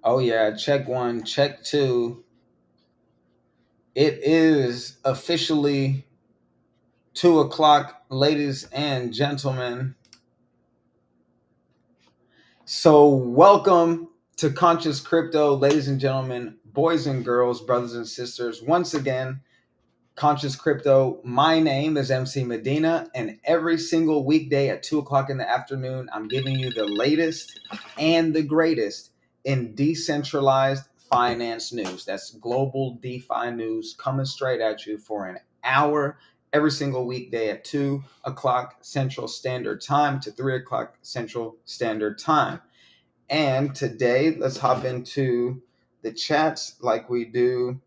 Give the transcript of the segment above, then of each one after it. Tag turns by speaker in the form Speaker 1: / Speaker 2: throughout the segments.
Speaker 1: Oh yeah, check one, check two. It is officially 2 o'clock, ladies and gentlemen. So welcome to Conscious Crypto, ladies and gentlemen, boys and girls, brothers and sisters. Once again, Conscious Crypto. My name is MC Medina, and every single weekday at 2 o'clock in the afternoon, I'm giving you the latest and the greatest in decentralized finance news. That's global DeFi news coming straight at you for an hour every single weekday at 2 o'clock Central Standard Time to 3 o'clock Central Standard Time. And today, let's hop into the chats like we do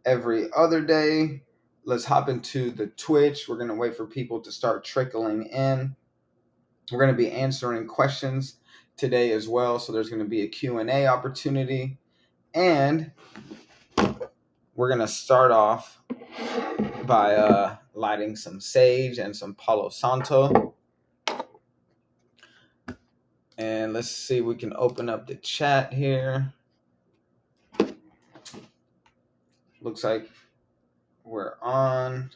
Speaker 1: every other day. Let's hop into the Twitch. We're going to wait for people to start trickling in. We're going to be answering questions today as well. So there's going to be a Q&A opportunity. And we're going to start off by lighting some sage and some Palo Santo. And let's see if we can open up the chat here. Looks like we're on.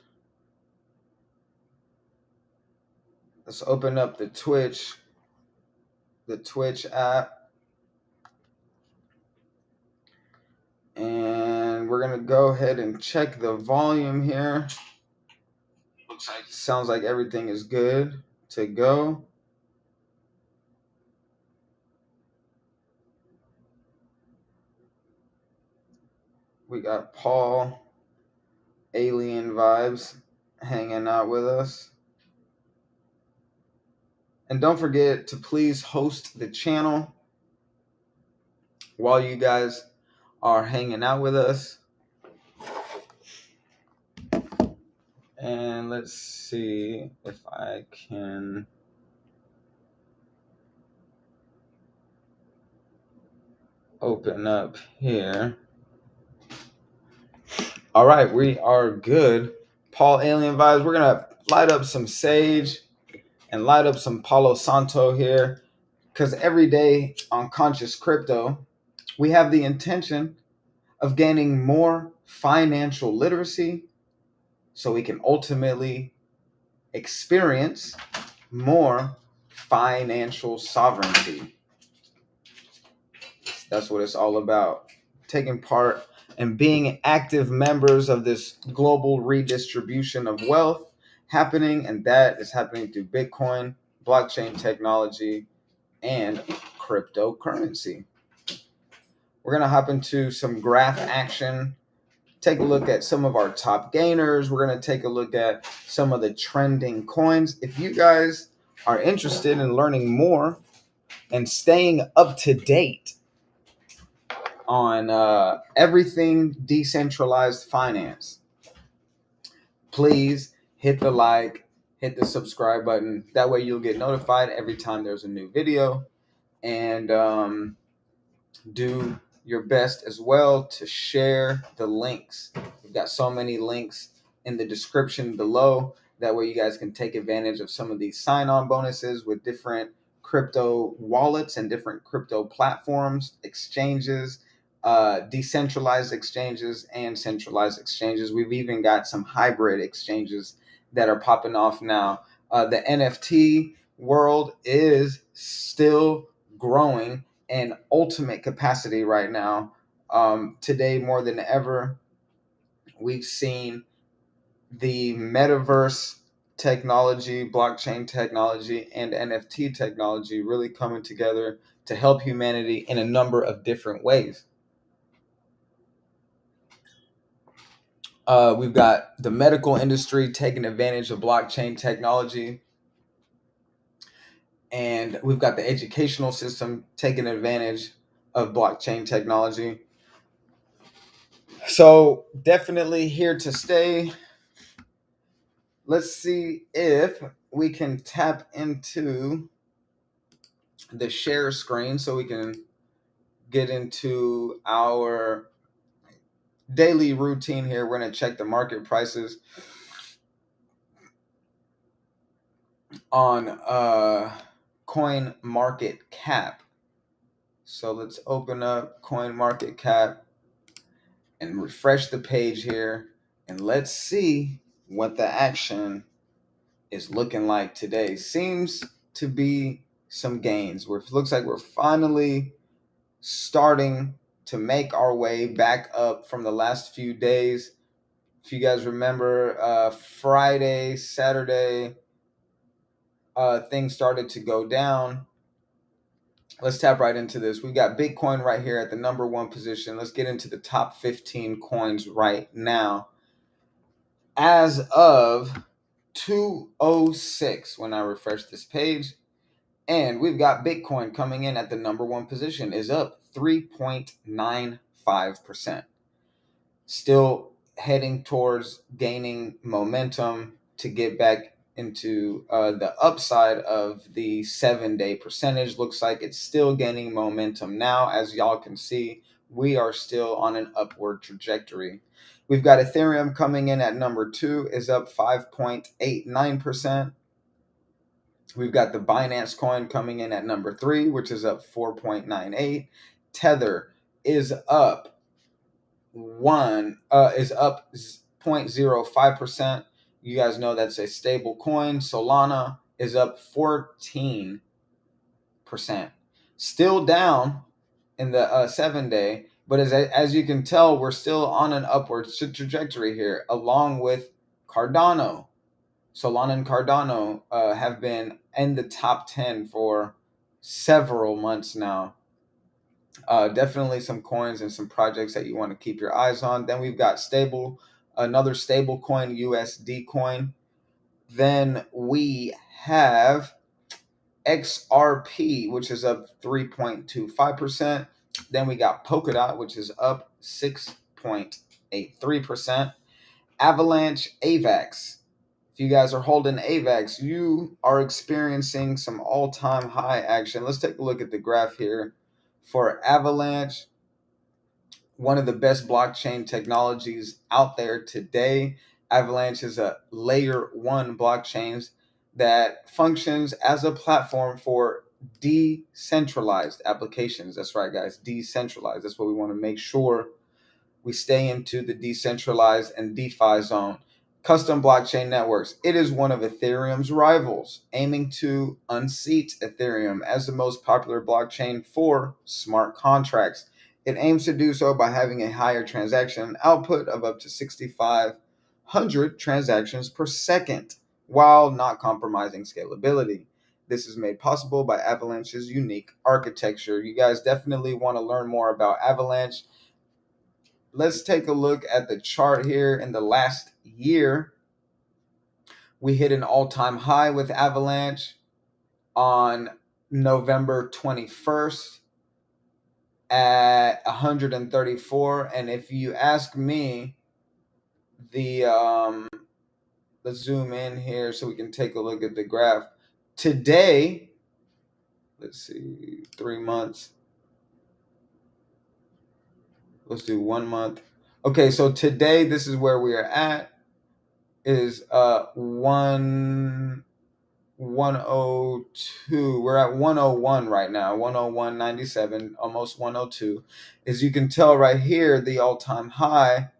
Speaker 1: Let's open up the Twitch app. And we're going to go ahead and check the volume here. Sounds like everything is good to go. We got Paul, Alien Vibes, hanging out with us. And don't forget to please host the channel while you guys are hanging out with us. And let's see if I can open up here. All right, we are good. Paul, Alien Vibes, we're going to light up some sage and light up some Palo Santo here, because every day on Conscious Crypto, we have the intention of gaining more financial literacy so we can ultimately experience more financial sovereignty. That's what it's all about. Taking part and being active members of this global redistribution of wealth happening, and that is happening through Bitcoin, blockchain technology, and cryptocurrency. We're going to hop into some graph action, take a look at some of our top gainers. We're going to take a look at some of the trending coins. If you guys are interested in learning more and staying up to date on everything decentralized finance, please hit the like, hit the subscribe button. That way you'll get notified every time there's a new video. And do your best as well to share the links. We've got so many links in the description below. That way you guys can take advantage of some of these sign-on bonuses with different crypto wallets and different crypto platforms, exchanges, decentralized exchanges, and centralized exchanges. We've even got some hybrid exchanges that are popping off now. The NFT world is still growing and ultimate capacity right now. Today, more than ever, we've seen the metaverse technology, blockchain technology, and NFT technology really coming together to help humanity in a number of different ways. We've got the medical industry taking advantage of blockchain technology. And we've got the educational system taking advantage of blockchain technology. So definitely here to stay. Let's see if we can tap into the share screen so we can get into our daily routine here. We're going to check the market prices on Coin Market Cap. So let's open up CoinMarketCap and refresh the page here, and let's see what the action is looking like today. Seems to be some gains. Looks like we're finally starting to make our way back up from the last few days. If you guys remember, Friday, Saturday, things started to go down. Let's tap right into this. We've got Bitcoin right here at the number one position. Let's get into the top 15 coins right now. As of 2:06, when I refresh this page, and we've got Bitcoin coming in at the number one position, is up 3.95%. Still heading towards gaining momentum to get back into the upside of the 7-day percentage. Looks like it's still gaining momentum now. As y'all can see, we are still on an upward trajectory. We've got Ethereum coming in at number 2, is up 5.89%. We've got the Binance Coin coming in at number 3, which is up 4.98. Tether is up 0.05%. You guys know that's a stable coin. Solana is up 14%. Still down in the 7-day, but as you can tell, we're still on an upward trajectory here, along with Cardano. Solana and Cardano have been in the top 10 for several months now. Definitely some coins and some projects that you want to keep your eyes on. Then we've got another stable coin, USD coin. Then we have XRP, which is up 3.25%. Then we got Polkadot, which is up 6.83%. Avalanche AVAX. If you guys are holding AVAX, you are experiencing some all-time high action. Let's take a look at the graph here. For Avalanche, one of the best blockchain technologies out there today. Avalanche is a layer 1 blockchain that functions as a platform for decentralized applications. That's right, guys, decentralized. That's what we want to make sure we stay into, the decentralized and DeFi zone. Custom blockchain networks. It is one of Ethereum's rivals, aiming to unseat Ethereum as the most popular blockchain for smart contracts. It aims to do so by having a higher transaction output of up to 6,500 transactions per second, while not compromising scalability. This is made possible by Avalanche's unique architecture. You guys definitely want to learn more about Avalanche. Let's take a look at the chart here. In the last year, we hit an all-time high with Avalanche on November 21st at 134. And if you ask me, let's zoom in here so we can take a look at the graph. Today, let's see, 3 months. Let's do 1 month. Okay, so today, this is where we are at. Is 102. We're at 101 right now. 101.97, almost 102. As you can tell right here, the all-time high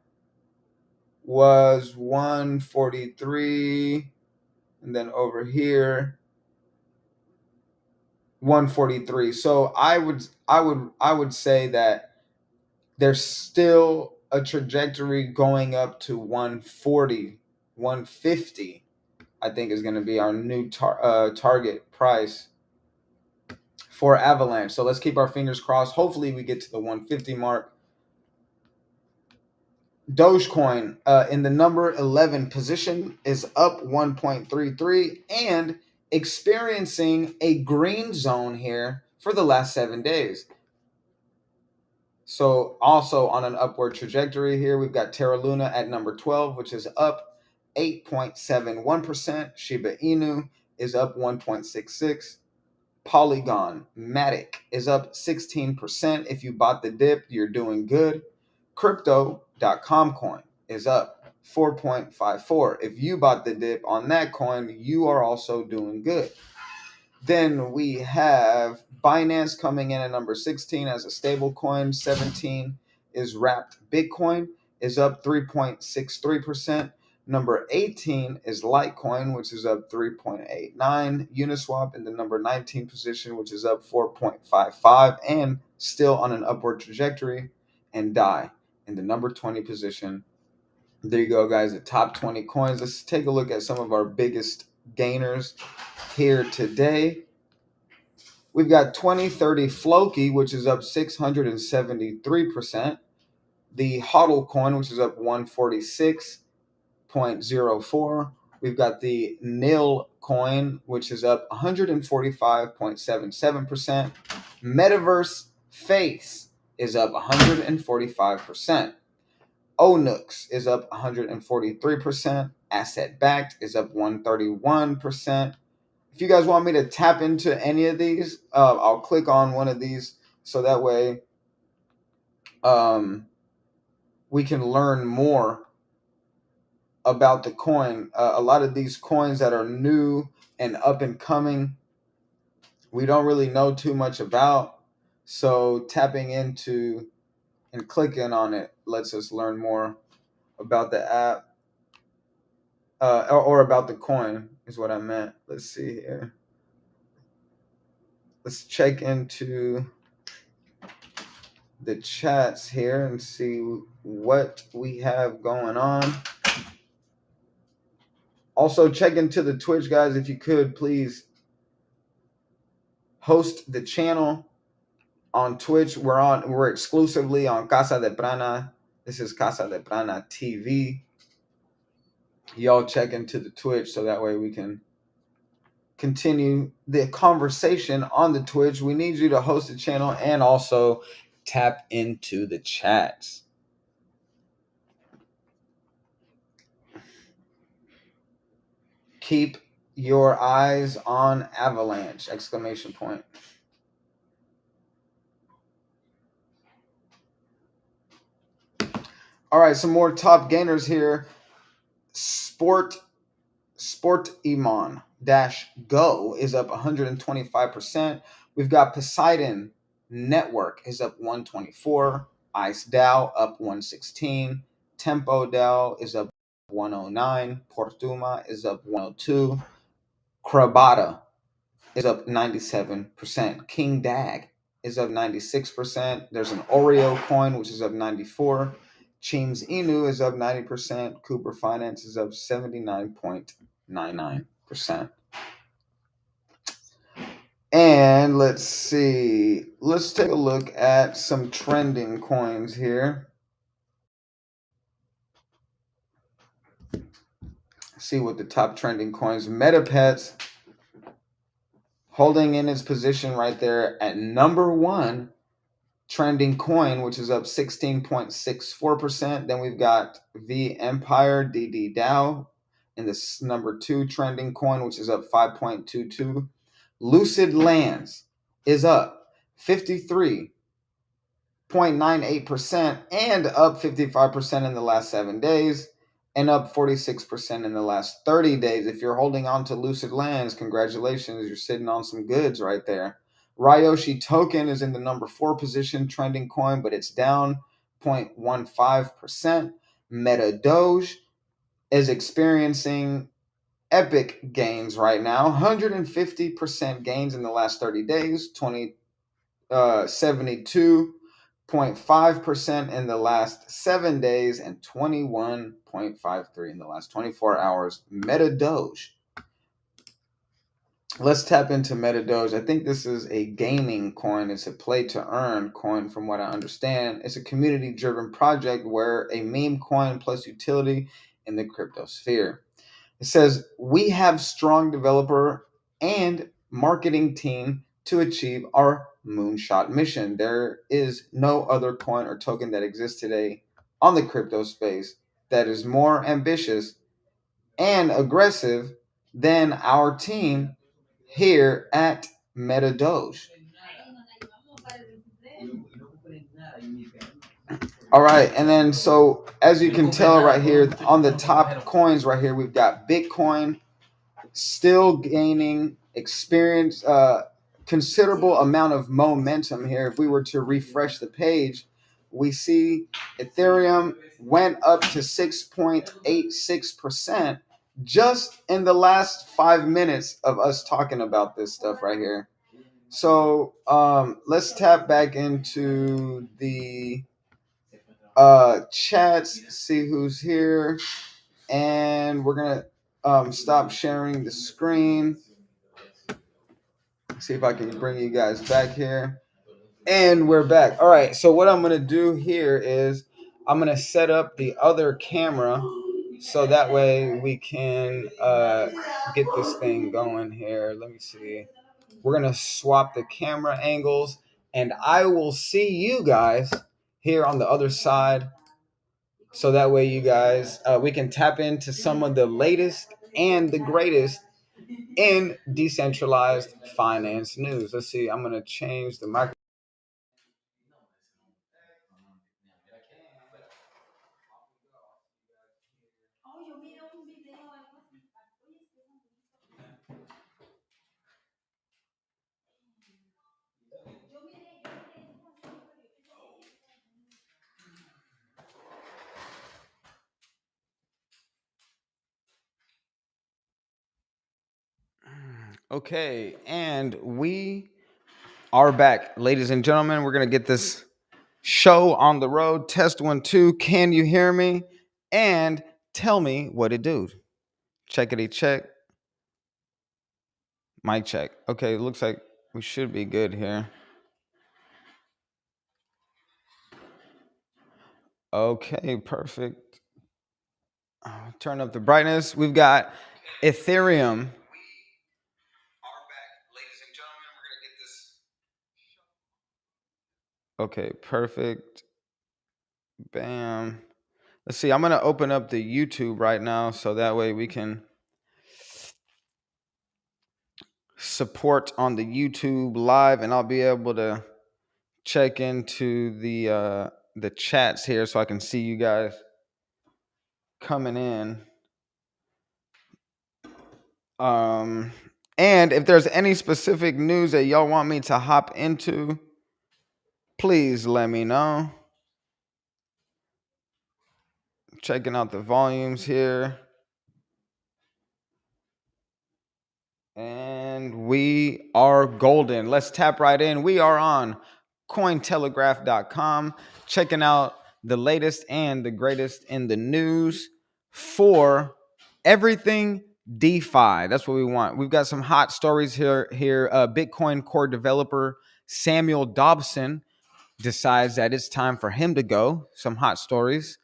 Speaker 1: was 143, and then over here 143. So I would say that there's still a trajectory going up to 140, 150. I think is going to be our new target price for Avalanche. So let's keep our fingers crossed. Hopefully we get to the 150 mark. Dogecoin in the number 11 position is up 1.33 and experiencing a green zone here for the last 7 days. So also on an upward trajectory here, we've got Terra Luna at number 12, which is up 8.71%. Shiba Inu is up 1.66. Polygon Matic is up 16%. If you bought the dip, you're doing good. Crypto.com coin is up 4.54. If you bought the dip on that coin, you are also doing good. Then we have Binance coming in at number 16 as a stable coin. 17 is wrapped Bitcoin, is up 3.63%. Number 18 is Litecoin, which is up 3.89. Uniswap in the number 19 position, which is up 4.55 and still on an upward trajectory. And DAI in the number 20 position. There you go, guys, the top 20 coins. Let's take a look at some of our biggest gainers here today. We've got 2030 Floki, which is up 673%. The HODL coin, which is up 146.04. We've got the NIL coin, which is up 145.77%. Metaverse Face is up 145%. ONUX is up 143%. Asset Backed is up 131%. If you guys want me to tap into any of these, I'll click on one of these so that way we can learn more about the coin. A lot of these coins that are new and up and coming, we don't really know too much about. So tapping into and clicking on it lets us learn more about the app or about the coin is what I meant. Let's see here. Let's check into the chats here and see what we have going on. Also, check into the Twitch, guys. If you could, please host the channel on Twitch. We're exclusively on Casa de Prana. This is Casa de Prana TV. Y'all check into the Twitch so that way we can continue the conversation on the Twitch. We need you to host the channel and also tap into the chats. Keep your eyes on Avalanche! Exclamation point. All right, some more top gainers here. Sport Iman -Go is up 125%. We've got Poseidon Network is up 124. Ice DAO up 116. Tempo DAO is up 109. Portuma is up 102. Krabata is up 97%. King Dag is up 96%. There's an Oreo coin, which is up 94%. Cheems Inu is up 90%. Cooper Finance is up 79.99%. And let's see. Let's take a look at some trending coins here. See what the top trending coins. MetaPets holding in its position right there at number one trending coin, which is up 16.64%. Then we've got V Empire DD DAO in this number two trending coin, which is up 5.22. Lucid Lands is up 53.98% and up 55% in the last 7 days and up 46% in the last 30 days. If you're holding on to Lucid Lands, congratulations, you're sitting on some goods right there. Ryoshi token is in the number 4 position trending coin, but it's down 0.15%. Meta Doge is experiencing epic gains right now. 150% gains in the last 30 days. 72.5% in the last 7 days, and 21.53 in the last 24 hours. Meta Doge. Let's tap into Meta Doge. I think this is a gaming coin. It's a play to earn coin from what I understand. It's a community driven project where a meme coin plus utility in the crypto sphere. It says, we have strong developer and marketing team to achieve our moonshot mission. There is no other coin or token that exists today on the crypto space that is more ambitious and aggressive than our team here at Meta Doge. All right, and then so as you can tell right here on the top coins right here, we've got Bitcoin still gaining experienced considerable amount of momentum here. If we were to refresh the page, we see Ethereum went up to 6.86% just in the last 5 minutes of us talking about this stuff right here. So let's tap back into the chats, see who's here, and we're gonna stop sharing the screen. See if I can bring you guys back here. And we're back. All right. So what I'm going to do here is I'm going to set up the other camera so that way we can get this thing going here. Let me see. We're going to swap the camera angles and I will see you guys here on the other side. So that way you guys, we can tap into some of the latest and the greatest in decentralized finance news. Let's see. I'm going to change the microphone. Okay, and we are back, ladies and gentlemen. We're gonna get this show on the road. Test 1 2. Can you hear me? And tell me what it do. Checkity check. Mic check. Okay, looks like we should be good here. Okay, perfect. Turn up the brightness. We've got Ethereum. Okay, perfect. Bam. Let's see. I'm going to open up the YouTube right now so that way we can support on the YouTube live and I'll be able to check into the chats here so I can see you guys coming in. And if there's any specific news that y'all want me to hop into, please let me know. Checking out the volumes here. And we are golden. Let's tap right in. We are on Cointelegraph.com, checking out the latest and the greatest in the news for everything DeFi. That's what we want. We've got some hot stories here. Bitcoin core developer Samuel Dobson decides that it's time for him to go. Some hot stories.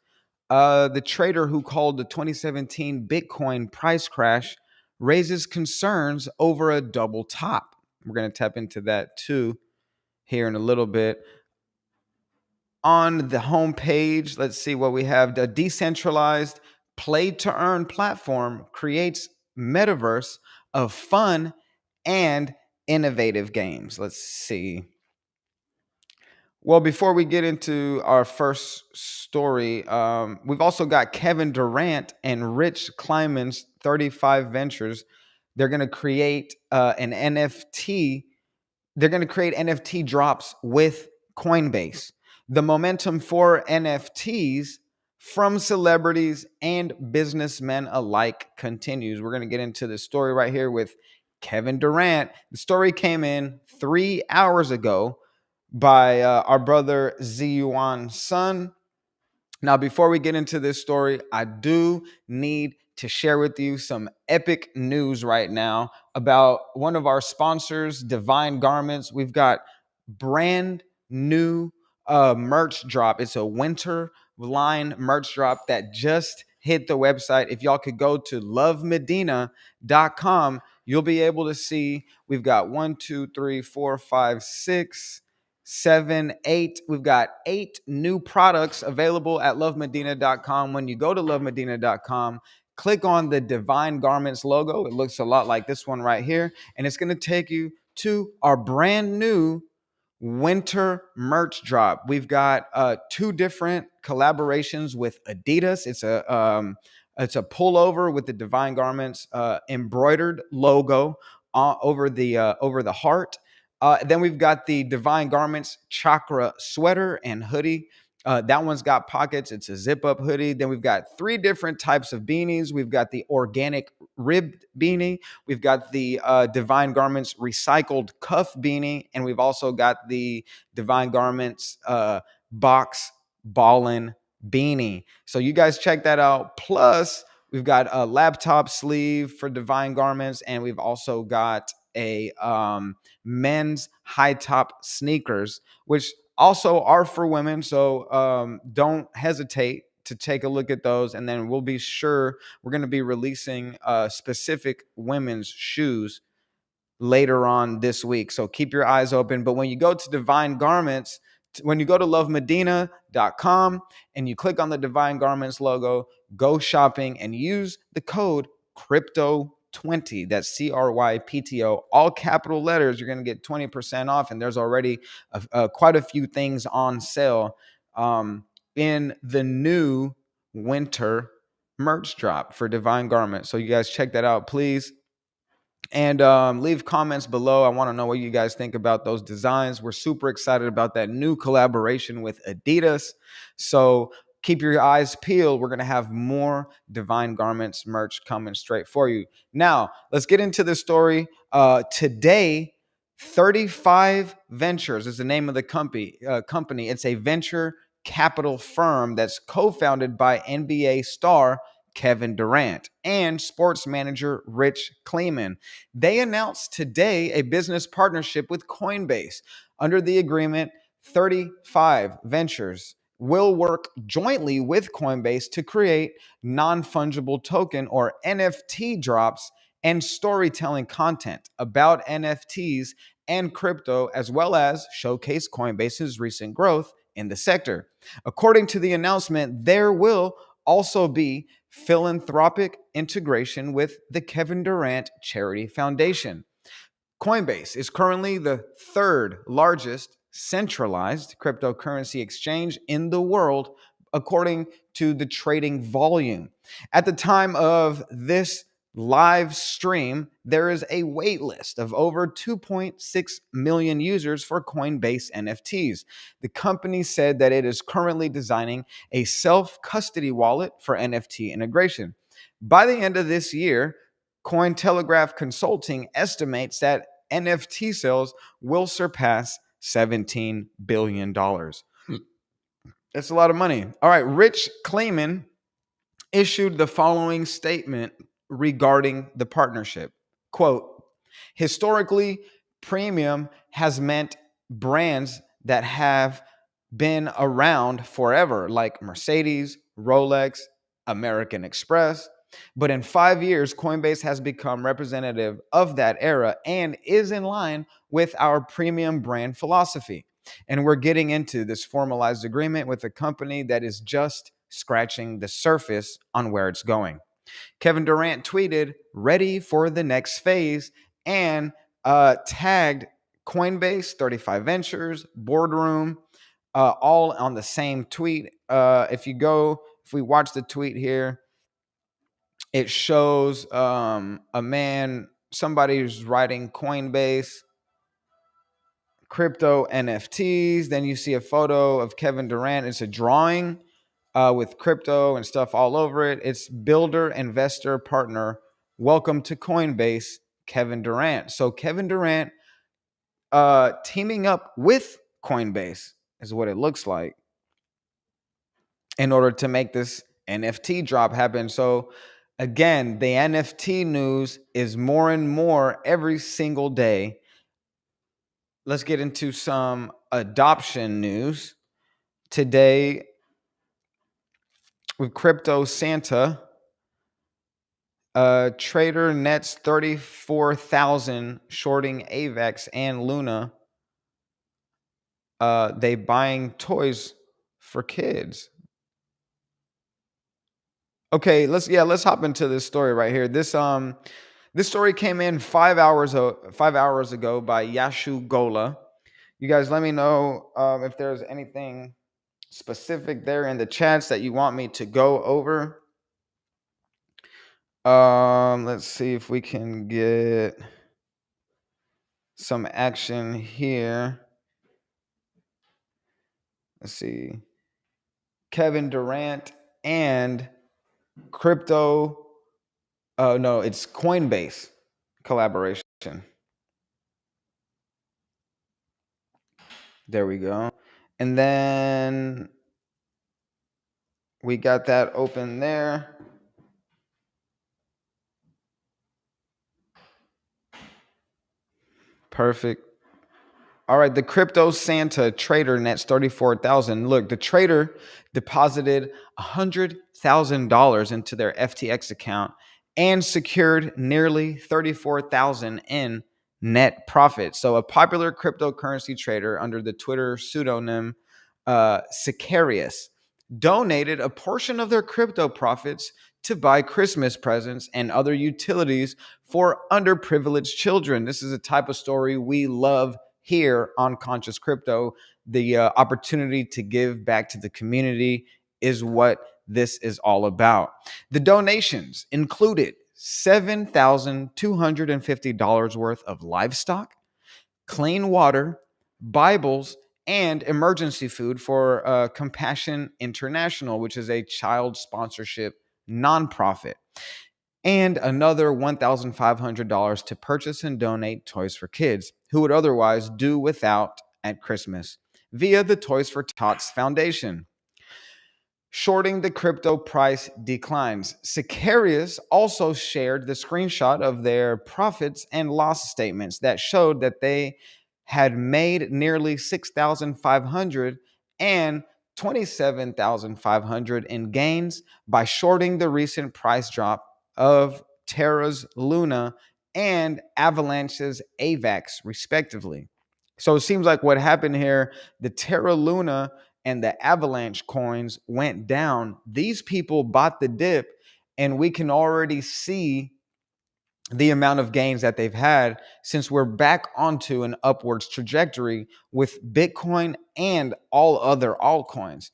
Speaker 1: The trader who called the 2017 Bitcoin price crash raises concerns over a double top. We're going to tap into that too here in a little bit. On the homepage, let's see what we have. The decentralized play to earn platform creates metaverse of fun and innovative games. Let's see. Well, before we get into our first story, we've also got Kevin Durant and Rich Kleiman's 35 Ventures. They're going to create an NFT. They're going to create NFT drops with Coinbase. The momentum for NFTs from celebrities and businessmen alike continues. We're going to get into the story right here with Kevin Durant. The story came in 3 hours ago by our brother Ziyuan Sun. Now, before we get into this story, I do need to share with you some epic news right now about one of our sponsors, Divine Garments. We've got brand new merch drop. It's a winter line merch drop that just hit the website. If y'all could go to lovemedina.com, you'll be able to see we've got 1, 2, 3, 4, 5, 6, 7, 8. We've got 8 new products available at lovemedina.com. When you go to lovemedina.com, click on the Divine Garments logo. It looks a lot like this one right here. And it's going to take you to our brand new winter merch drop. We've got 2 different collaborations with Adidas. It's a pullover with the Divine Garments embroidered logo over the heart. Then we've got the Divine Garments Chakra sweater and hoodie. That one's got pockets. It's a zip up hoodie. Then we've got 3 different types of beanies. We've got the organic ribbed beanie. We've got the Divine Garments recycled cuff beanie. And we've also got the Divine Garments box ballin beanie. So you guys check that out. Plus, we've got a laptop sleeve for Divine Garments. And we've also got a men's high top sneakers, which also are for women. So don't hesitate to take a look at those. And then we'll be sure we're going to be releasing specific women's shoes later on this week. So keep your eyes open. But when you go to Divine Garments, when you go to lovemedina.com and you click on the Divine Garments logo, go shopping and use the code CRYPTO20. That's CRYPTO, all capital letters. You're going to get 20% off. And there's already quite a few things on sale in the new winter merch drop for Divine Garments. So you guys check that out, please. And leave comments below. I want to know what you guys think about those designs. We're super excited about that new collaboration with Adidas. So keep your eyes peeled. We're going to have more Divine Garments merch coming straight for you. Now, let's get into the story. Today, 35 Ventures is the name of the company. It's a venture capital firm that's co-founded by NBA star Kevin Durant and sports manager Rich Kleiman. They announced today a business partnership with Coinbase. Under the agreement, 35 Ventures will work jointly with Coinbase to create non-fungible token or NFT drops and storytelling content about NFTs and crypto, as well as showcase Coinbase's recent growth in the sector. According to the announcement, there will also be philanthropic integration with the Kevin Durant Charity Foundation. Coinbase is currently the 3rd largest centralized cryptocurrency exchange in the world, according to the trading volume. At the time of this live stream, there is a wait list of over 2.6 million users for Coinbase NFTs. The company said that it is currently designing a self-custody wallet for NFT integration. By the end of this year, Cointelegraph Consulting estimates that NFT sales will surpass $17 billion. That's a lot of money. All right, Rich Kleiman issued the following statement regarding the partnership. Quote, historically, premium has meant brands that have been around forever, like Mercedes, Rolex, American Express. But in 5 years, Coinbase has become representative of that era and is in line with our premium brand philosophy. And we're getting into this formalized agreement with a company that is just scratching the surface on where it's going. Kevin Durant tweeted, ready for the next phase, and tagged Coinbase, 35 Ventures, Boardroom, all on the same tweet. If we watch the tweet here, it shows a man, somebody who's writing Coinbase, crypto NFTs. Then you see a photo of Kevin Durant. It's a drawing with crypto and stuff all over it. It's builder, investor, partner. Welcome to Coinbase, Kevin Durant. So Kevin Durant teaming up with Coinbase is what it looks like in order to make this NFT drop happen. So again, the NFT news is more and more every single day. Let's get into some adoption news. Today, with Crypto Santa, trader nets 34,000 shorting AVAX and Luna. They buying toys for kids. Okay, let's hop into this story right here. This story came in 5 hours ago by Yashu Gola. You guys, let me know if there's anything specific there in the chats that you want me to go over. Let's see if we can get some action here. Let's see. Kevin Durant and crypto. Oh, no, it's Coinbase collaboration. There we go. And then we got that open there. Perfect. All right, the crypto Santa trader nets 34,000. Look, the trader deposited $100,000 into their FTX account and secured nearly 34,000 in net profit. So, a popular cryptocurrency trader under the Twitter pseudonym Sicarius donated a portion of their crypto profits to buy Christmas presents and other utilities for underprivileged children. This is a type of story we love here on Conscious Crypto. The opportunity to give back to the community is what this is all about. The donations included $7,250 worth of livestock, clean water, Bibles, and emergency food for Compassion International, which is a child sponsorship nonprofit, and another $1,500 to purchase and donate toys for kids who would otherwise do without at Christmas via the Toys for Tots Foundation. Shorting the crypto price declines. Sicarius also shared the screenshot of their profits and loss statements that showed that they had made nearly 6,500 and 27,500 in gains by shorting the recent price drop of Terra's Luna and Avalanche's AVAX, respectively. So it seems like what happened here, the Terra Luna and the Avalanche coins went down. These people bought the dip, and we can already see the amount of gains that they've had since we're back onto an upwards trajectory with Bitcoin and all other altcoins.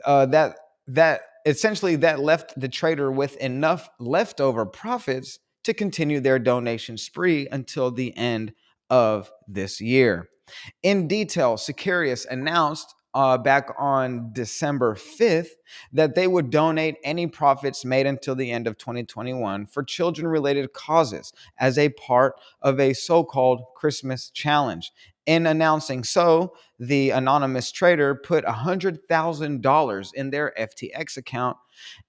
Speaker 1: That essentially that left the trader with enough leftover profits to continue their donation spree until the end of this year. In detail, Sicarius announced back on December 5th that they would donate any profits made until the end of 2021 for children-related causes as a part of a so-called Christmas challenge. In announcing so, the anonymous trader put $100,000 in their FTX account,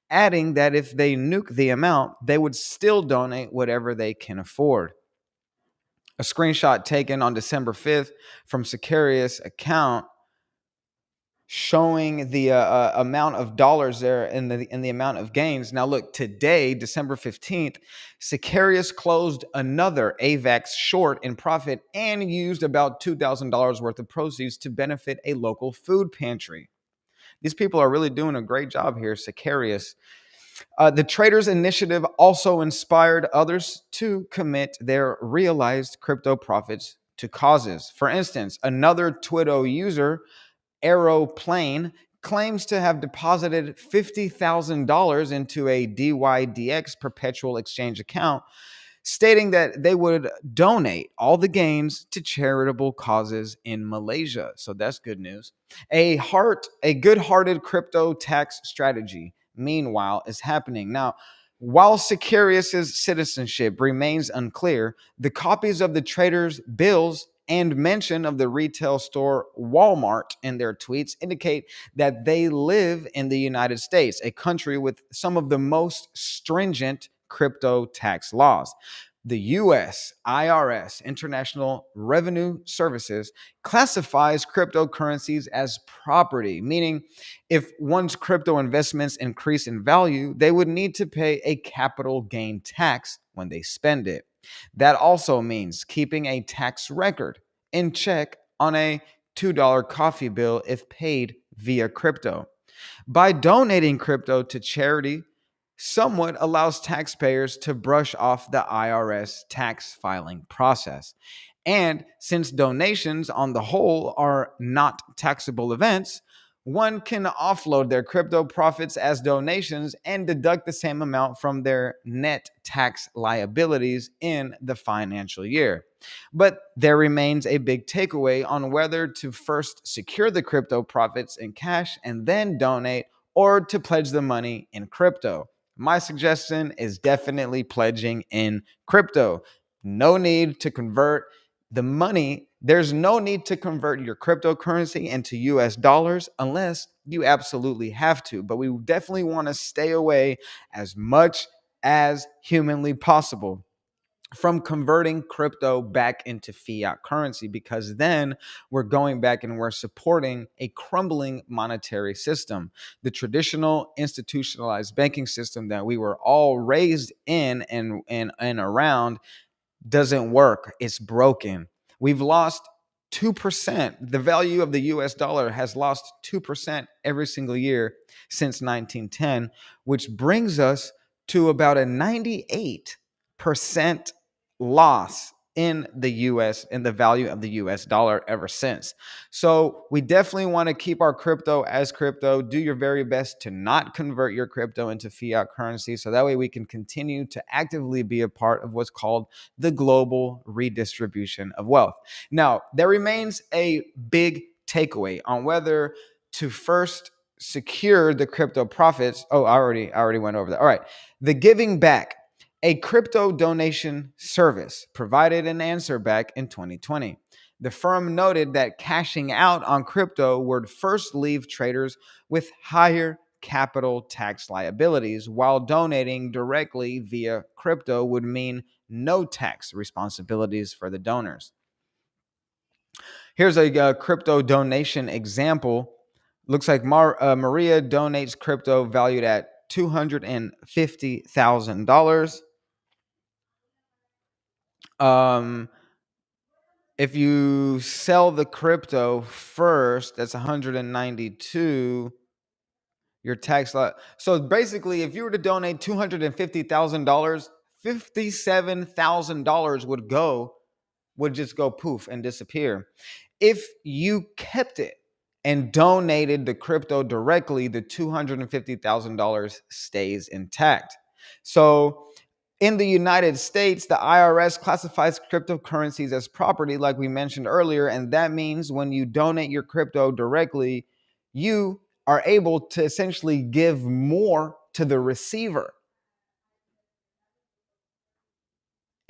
Speaker 1: adding that if they nuke the amount, they would still donate whatever they can afford. A screenshot taken on December 5th from Sicarius' account showing the amount of dollars there and the amount of gains. Now, look, today, December 15th, Sicarius closed another AVAX short in profit and used about $2,000 worth of proceeds to benefit a local food pantry. These people are really doing a great job here, Sicarius. The traders' initiative also inspired others to commit their realized crypto profits to causes. For instance, another Twitter user, Aeroplane, claims to have deposited $50,000 into a DYDX perpetual exchange account, stating that they would donate all the gains to charitable causes in Malaysia. So that's good news. A good-hearted crypto tax strategy, meanwhile, is happening. Now, while Sicarius' citizenship remains unclear, the copies of the traders' bills and mention of the retail store Walmart in their tweets indicate that they live in the United States, a country with some of the most stringent crypto tax laws. The US IRS, International Revenue Services, classifies cryptocurrencies as property, meaning if one's crypto investments increase in value, they would need to pay a capital gain tax when they spend it. That also means keeping a tax record in check on a $2 coffee bill if paid via crypto. By donating crypto to charity, somewhat allows taxpayers to brush off the IRS tax filing process. And since donations on the whole are not taxable events, one can offload their crypto profits as donations and deduct the same amount from their net tax liabilities in the financial year. But there remains a big takeaway on whether to first secure the crypto profits in cash and then donate, or to pledge the money in crypto. My suggestion is definitely pledging in crypto. No need to convert the money. There's no need to convert your cryptocurrency into US dollars unless you absolutely have to. But we definitely want to stay away as much as humanly possible from converting crypto back into fiat currency, because then we're going back and we're supporting a crumbling monetary system. The traditional institutionalized banking system that we were all raised in and around doesn't work. It's broken. We've lost 2%. The value of the US dollar has lost 2% every single year since 1910, which brings us to about a 98% loss in the US, in the value of the US dollar ever since. So we definitely want to keep our crypto as crypto. Do your very best to not convert your crypto into fiat currency, so that way we can continue to actively be a part of what's called the global redistribution of wealth. Now, there remains a big takeaway on whether to first secure the crypto profits. Oh, I already went over that. All right. The giving back. A crypto donation service provided an answer back in 2020. The firm noted that cashing out on crypto would first leave traders with higher capital tax liabilities, while donating directly via crypto would mean no tax responsibilities for the donors. Here's a crypto donation example. Looks like Maria donates crypto valued at $250,000. If you sell the crypto first, that's 192. Your tax lot. So basically, if you were to donate $250,000, $57,000 would just go poof and disappear. If you kept it and donated the crypto directly, the $250,000 stays intact. So in the United States, the IRS classifies cryptocurrencies as property, like we mentioned earlier, and that means when you donate your crypto directly, you are able to essentially give more to the receiver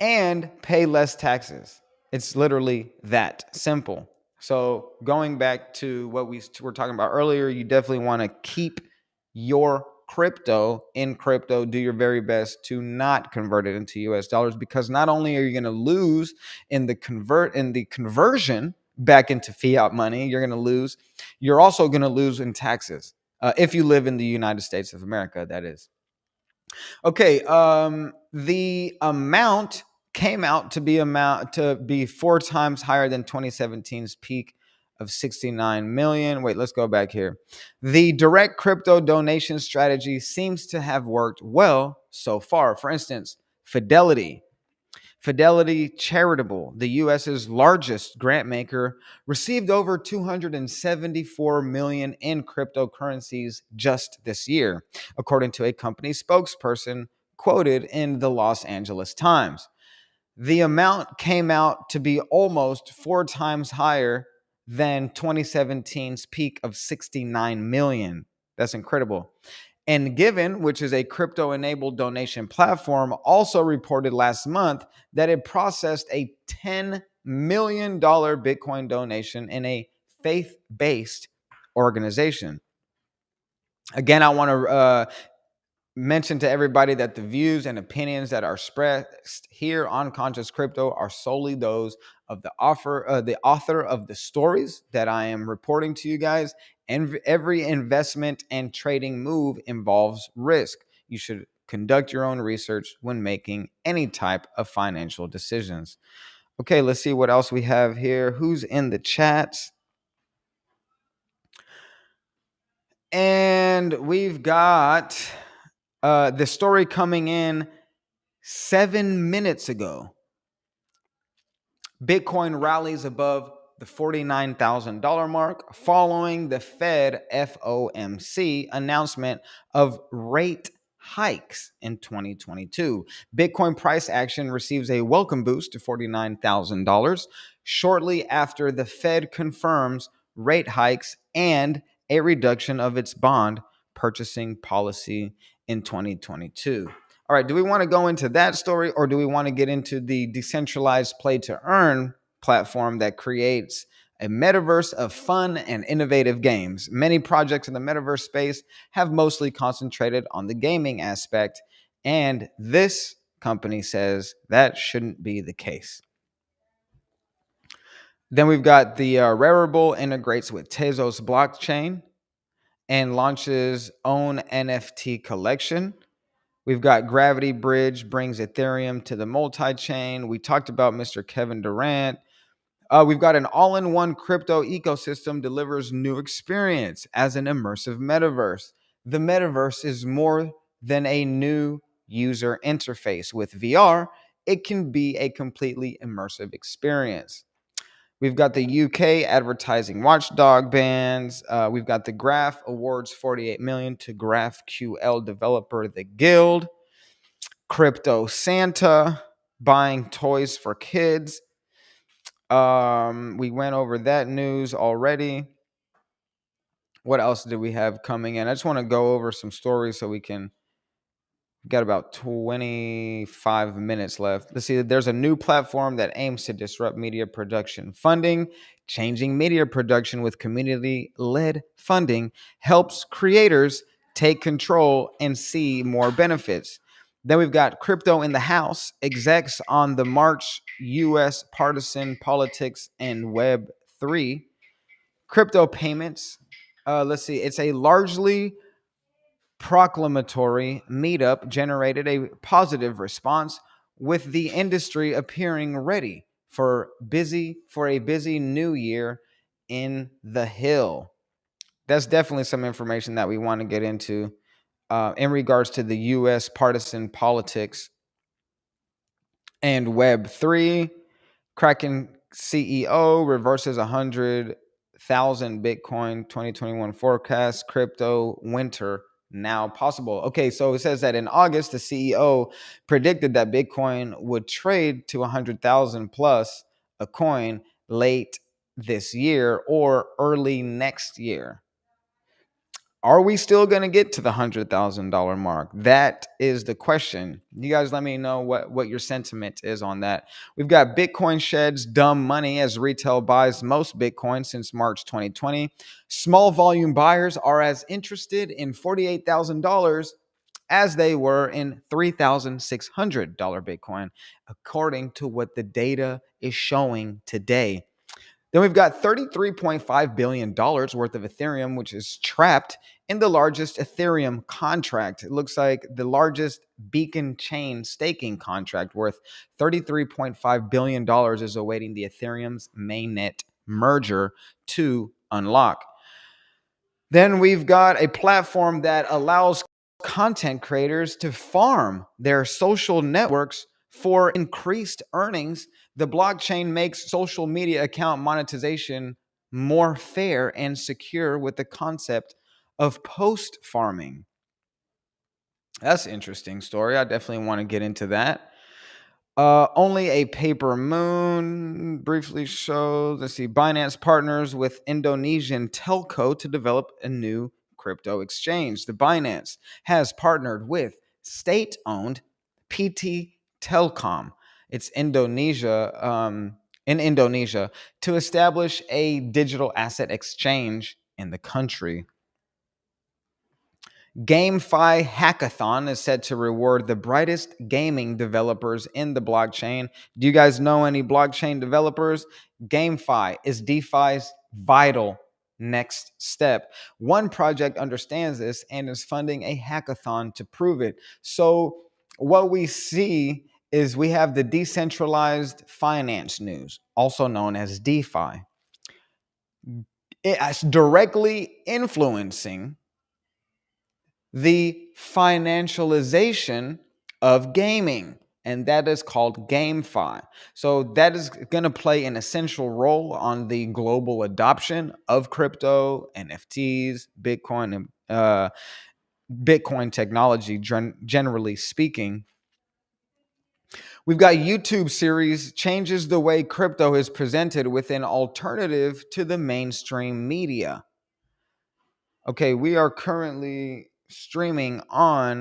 Speaker 1: and pay less taxes. It's literally that simple. So going back to what we were talking about earlier, you definitely want to keep your crypto in crypto. Do your very best to not convert it into US dollars, because not only are you going to lose in the conversion back into fiat money, you're also going to lose in taxes, if you live in the United States of America, that is. Okay, the amount came out to be 4 times higher than 2017's peak of 69 million. Wait, let's go back here. The direct crypto donation strategy seems to have worked well so far. For instance, Fidelity Charitable, the US's largest grant maker, received over 274 million in cryptocurrencies just this year, according to a company spokesperson quoted in the Los Angeles Times. The amount came out to be almost 4 times higher than 2017's peak of 69 million. That's incredible. And Given, which is a crypto-enabled donation platform, also reported last month that it processed a $10 million Bitcoin donation in a faith-based organization. Again, I want to mention to everybody that the views and opinions that are expressed here on Conscious Crypto are solely those of the author of the stories that I am reporting to you guys. And every investment and trading move involves risk. You should conduct your own research when making any type of financial decisions. Okay, let's see what else we have here. Who's in the chat? And we've got the story coming in 7 minutes ago. Bitcoin rallies above the $49,000 mark following the Fed FOMC announcement of rate hikes in 2022. Bitcoin price action receives a welcome boost to $49,000 shortly after the Fed confirms rate hikes and a reduction of its bond purchasing policy in 2022. All right, do we want to go into that story, or do we want to get into the decentralized play to earn platform that creates a metaverse of fun and innovative games? Many projects in the metaverse space have mostly concentrated on the gaming aspect, and this company says that shouldn't be the case. Then we've got the Rarible integrates with Tezos blockchain and launches own NFT collection. We've got Gravity Bridge brings Ethereum to the multi-chain. We talked about Mr. Kevin Durant. We've got an all-in-one crypto ecosystem delivers new experience as an immersive metaverse. The metaverse is more than a new user interface. With VR, it can be a completely immersive experience. We've got the UK advertising watchdog bans. We've got the Graph awards 48 million to GraphQL developer The Guild. Crypto Santa buying toys for kids. We went over that news already. What else do we have coming in? I just want to go over some stories so we can. Got about 25 minutes left. Let's see. There's a new platform that aims to disrupt media production funding. Changing media production with community-led funding helps creators take control and see more benefits. Then we've got crypto in the house. Execs on the March U.S. partisan politics and Web3. Crypto payments. Let's see. It's a largely proclamatory meetup generated a positive response, with the industry appearing ready for a busy new year in the Hill. That's definitely some information that we want to get into in regards to the U.S. partisan politics and Web3. Kraken CEO reverses 100,000 Bitcoin 2021 forecast. Crypto winter now possible. Okay, so it says that in August, the CEO predicted that Bitcoin would trade to 100,000 plus a coin late this year or early next year. Are we still going to get to the $100,000 mark? That is the question. You guys let me know what your sentiment is on that. We've got Bitcoin sheds dumb money as retail buys most Bitcoin since March 2020. Small volume buyers are as interested in $48,000 as they were in $3,600 Bitcoin, according to what the data is showing today. Then we've got $33.5 billion worth of Ethereum, which is trapped in the largest Ethereum contract. It looks like the largest beacon chain staking contract worth $33.5 billion is awaiting the Ethereum's mainnet merger to unlock. Then we've got a platform that allows content creators to farm their social networks for increased earnings. The blockchain makes social media account monetization more fair and secure with the concept of post farming. That's an interesting story. I definitely want to get into that. Only a paper moon briefly shows. Let's see. Binance partners with Indonesian telco to develop a new crypto exchange. The Binance has partnered with state-owned PT Telkom. It's Indonesia, in Indonesia, to establish a digital asset exchange in the country. GameFi Hackathon is set to reward the brightest gaming developers in the blockchain. Do you guys know any blockchain developers? GameFi is DeFi's vital next step. One project understands this and is funding a hackathon to prove it. So what we see is we have the decentralized finance news, also known as DeFi. It's directly influencing the financialization of gaming. and that is called GameFi. So that is going to play an essential role on the global adoption of crypto, NFTs, Bitcoin, and Bitcoin technology, generally speaking. We've got YouTube series changes the way crypto is presented with an alternative to the mainstream media. Okay, we are currently streaming on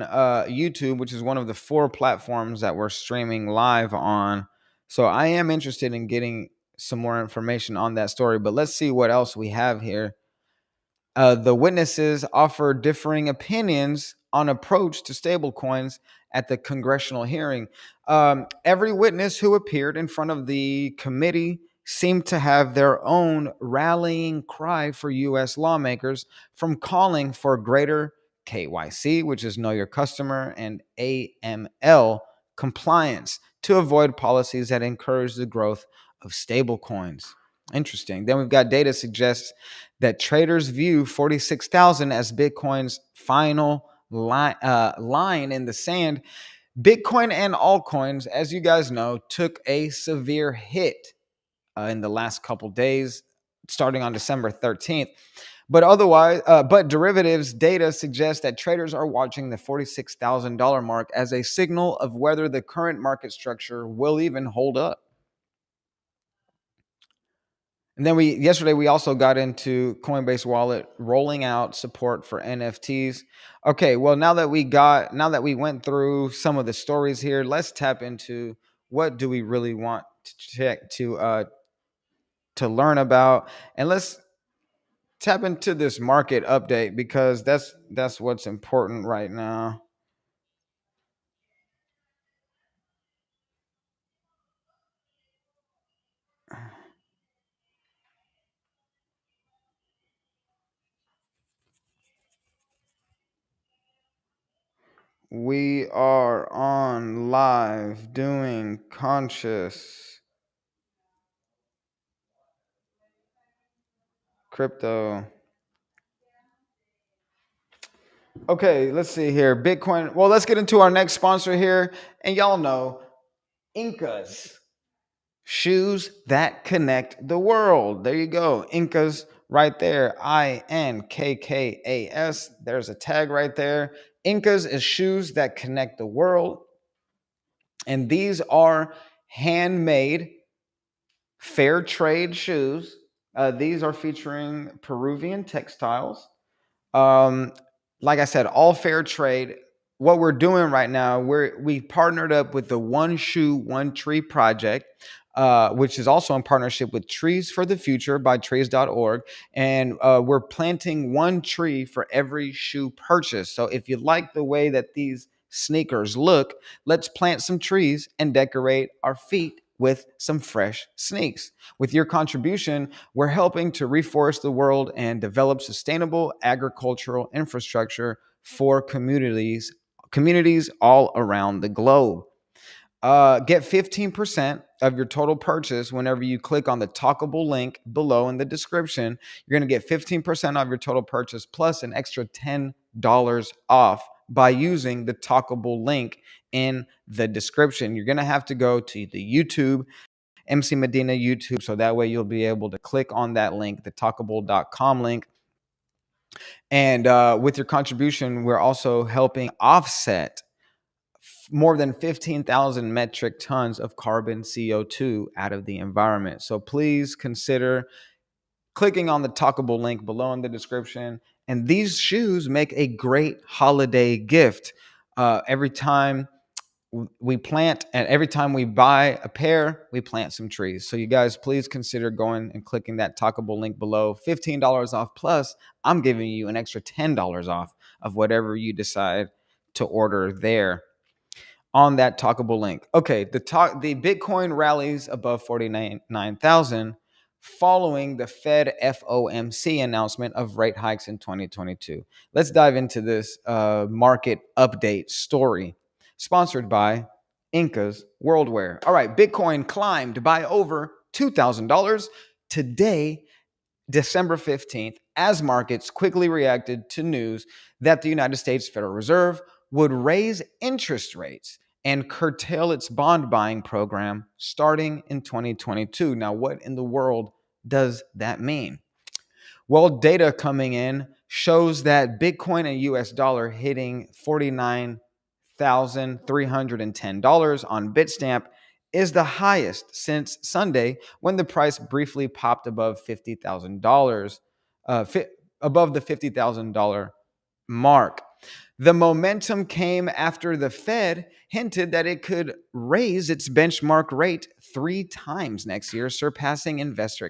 Speaker 1: YouTube, which is one of the 4 platforms that we're streaming live on. So I am interested in getting some more information on that story, but let's see what else we have here. The witnesses offer differing opinions on approach to stablecoins at the congressional hearing. Every witness who appeared in front of the committee seemed to have their own rallying cry for U.S. lawmakers, from calling for greater KYC, which is Know Your Customer, and AML compliance to avoid policies that encourage the growth of stablecoins. Interesting. Then we've got data suggests that traders view 46,000 as Bitcoin's final line in the sand. Bitcoin and altcoins, as you guys know, took a severe hit in the last couple days, starting on December 13th. But derivatives data suggests that traders are watching the $46,000 mark as a signal of whether the current market structure will even hold up. And then yesterday we also got into Coinbase Wallet rolling out support for NFTs. Okay, well now that we went through some of the stories here, let's tap into what do we really want to check to learn about, and let's tap into this market update, because that's what's important right now. We are on live doing conscious crypto. Okay, let's see here. Bitcoin. Well, let's get into our next sponsor here. And y'all know, Incas, shoes that connect the world. There you go. Incas right there. INKKAS. There's a tag right there. Incas is shoes that connect the world. And these are handmade fair trade shoes. These are featuring Peruvian textiles. Like I said, all fair trade. What we're doing right now, we partnered up with the One Shoe, One Tree project, which is also in partnership with Trees for the Future by trees.org. And we're planting one tree for every shoe purchase. So if you like the way that these sneakers look, let's plant some trees and decorate our feet with some fresh sneaks. With your contribution, we're helping to reforest the world and develop sustainable agricultural infrastructure for communities all around the globe. Get 15% of your total purchase whenever you click on the talkable link below in the description. You're going to get 15% of your total purchase plus an extra $10 off by using the talkable link in the description. You're going to have to go to the YouTube, MC Medina YouTube, so that way you'll be able to click on that link, the talkable.com link. And with your contribution, we're also helping offset more than 15,000 metric tons of carbon CO2 out of the environment. So please consider clicking on the talkable link below in the description. And these shoes make a great holiday gift. Every time we plant, and every time we buy a pair, we plant some trees. So you guys, please consider going and clicking that talkable link below. $15 off, plus I'm giving you an extra $10 off of whatever you decide to order there on that talkable link. Okay, the Bitcoin rallies above 49,000 following the Fed FOMC announcement of rate hikes in 2022. Let's dive into this market update story, sponsored by Incas Worldwear. All right, Bitcoin climbed by over $2,000 today, December 15th, as markets quickly reacted to news that the United States Federal Reserve would raise interest rates and curtail its bond buying program starting in 2022. Now, what in the world does that mean? Well, data coming in shows that Bitcoin and US dollar hitting $49,310 on Bitstamp is the highest since Sunday, when the price briefly popped above $50,000, above the $50,000 mark. The momentum came after the Fed hinted that it could raise its benchmark rate 3 times next year, surpassing investor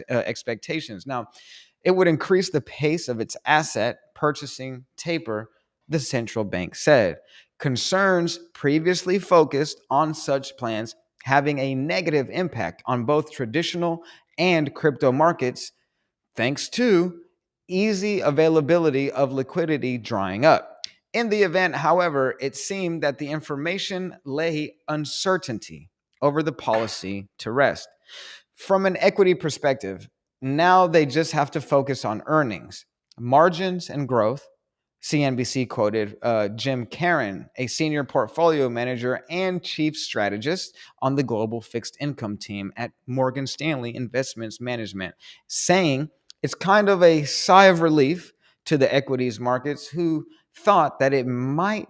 Speaker 1: expectations. Now, it would increase the pace of its asset purchasing taper, the central bank said. Concerns previously focused on such plans having a negative impact on both traditional and crypto markets, thanks to easy availability of liquidity drying up. In the event, however, it seemed that the information lay uncertainty over the policy to rest. From an equity perspective, now they just have to focus on earnings, margins, and growth. CNBC quoted Jim Caron, a senior portfolio manager and chief strategist on the global fixed income team at Morgan Stanley Investments Management, saying it's kind of a sigh of relief to the equities markets who thought that it might